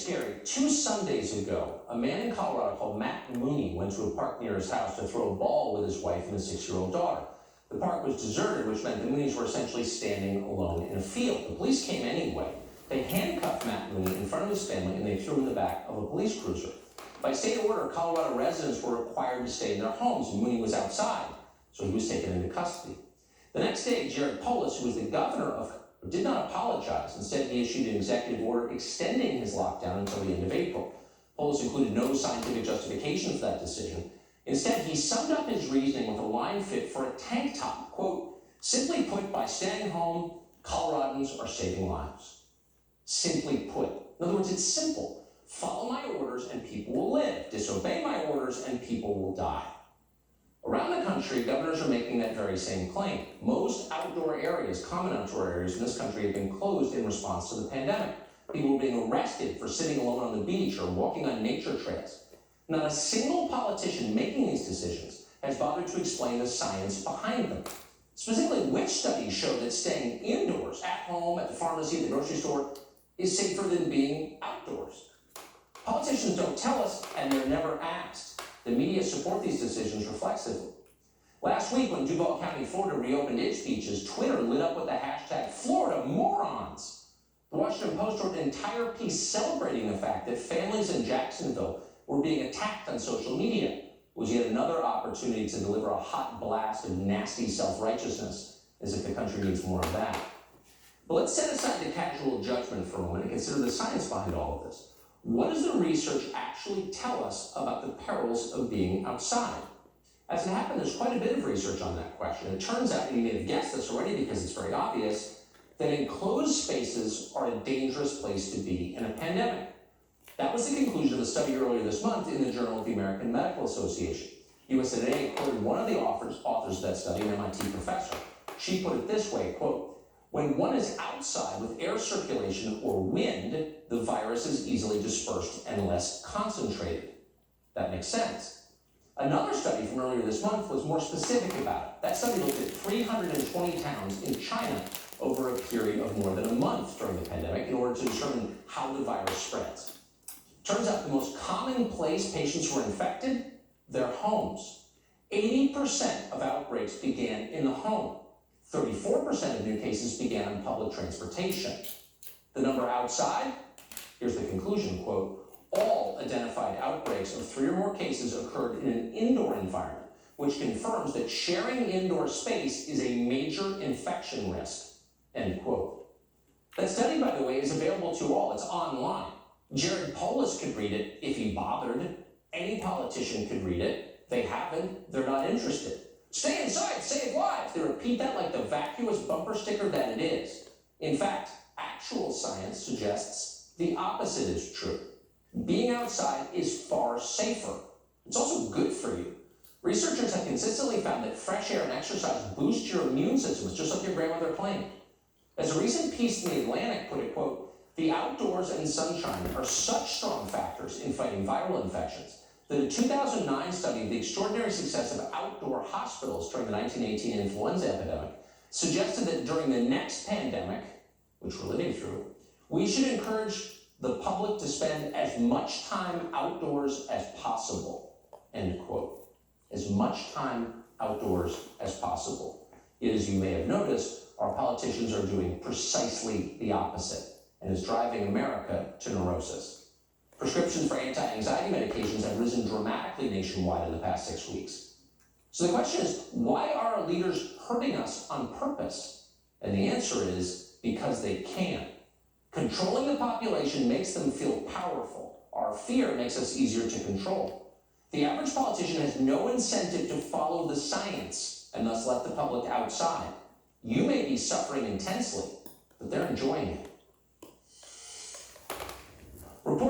scary. 2 Sundays ago, a man in Colorado called Matt Mooney went to a park near his house to throw a ball with his wife and his 6-year-old daughter. The park was deserted, which meant the Mooneys were essentially standing alone in a field. The police came anyway. They handcuffed Matt Mooney in front of his family, and they threw him in the back of a police cruiser. By state order, Colorado residents were required to stay in their homes, and Mooney was outside, so he was taken into custody. The next day, Jared Polis, who was the governor did not apologize. Instead, he issued an executive order extending his lockdown until the end of April. Polis included no scientific justification for that decision. Instead, he summed up his reasoning with a line fit for a tank top. Quote, "Simply put, by staying home, Coloradans are saving lives." Simply put. In other words, it's simple. Follow my orders and people will live. Disobey my orders and people will die. Around the country, governors are making that very same claim. Most outdoor areas, common outdoor areas in this country, have been closed in response to the pandemic. People are being arrested for sitting alone on the beach or walking on nature trails. Not a single politician making these decisions has bothered to explain the science behind them. Specifically, which studies show that staying indoors, at home, at the pharmacy, at the grocery store, is safer than being outdoors? Politicians don't tell us, and they're never asked. The media support these decisions reflexively. Last week, when Duval County, Florida reopened its beaches, Twitter lit up with the hashtag Florida morons. The Washington Post wrote an entire piece celebrating the fact that families in Jacksonville were being attacked on social media. It was yet another opportunity to deliver a hot blast of nasty self-righteousness, as if the country needs more of that. But let's set aside the casual judgment for a moment and consider the science behind all of this. What does the research actually tell us about the perils of being outside? As it happened, there's quite a bit of research on that question. It turns out, and you may have guessed this already because it's very obvious, that enclosed spaces are a dangerous place to be in a pandemic. That was the conclusion of a study earlier this month in the Journal of the American Medical Association. USA Today quoted one of the authors of that study, an MIT professor. She put it this way, quote, "When one is outside with air circulation or wind, the virus is easily dispersed and less concentrated." That makes sense. Another study from earlier this month was more specific about it. That study looked at 320 towns in China over a period of more than a month during the pandemic in order to determine how the virus spreads. Turns out the most common place patients were infected, their homes. 80% of outbreaks began in the home. 34% of new cases began on public transportation. The number outside? Here's the conclusion, quote, "All identified outbreaks of 3 or more cases occurred in an indoor environment, which confirms that sharing indoor space is a major infection risk," end quote. That study, by the way, is available to all. It's online. Jared Polis could read it if he bothered. Any politician could read it. They haven't. They're not interested. Stay inside, save lives. They repeat that like the vacuous bumper sticker that it is. In fact, actual science suggests the opposite is true. Being outside is far safer. It's also good for you. Researchers have consistently found that fresh air and exercise boost your immune systems, just like your grandmother claimed. As a recent piece in The Atlantic put it, quote, "The outdoors and sunshine are such strong factors in fighting viral infections that a 2009 study of the extraordinary success of outdoor hospitals during the 1918 influenza epidemic suggested that during the next pandemic, which we're living through, we should encourage the public to spend as much time outdoors as possible," end quote. As much time outdoors as possible. Yet, as you may have noticed, our politicians are doing precisely the opposite, and is driving America to neurosis. Prescriptions for anti-anxiety medications have risen dramatically nationwide in the past 6 weeks. So the question is, why are our leaders hurting us on purpose? And the answer is because they can. Controlling the population makes them feel powerful. Our fear makes us easier to control. The average politician has no incentive to follow the science and thus let the public outside. You may be suffering intensely, but they're enjoying it.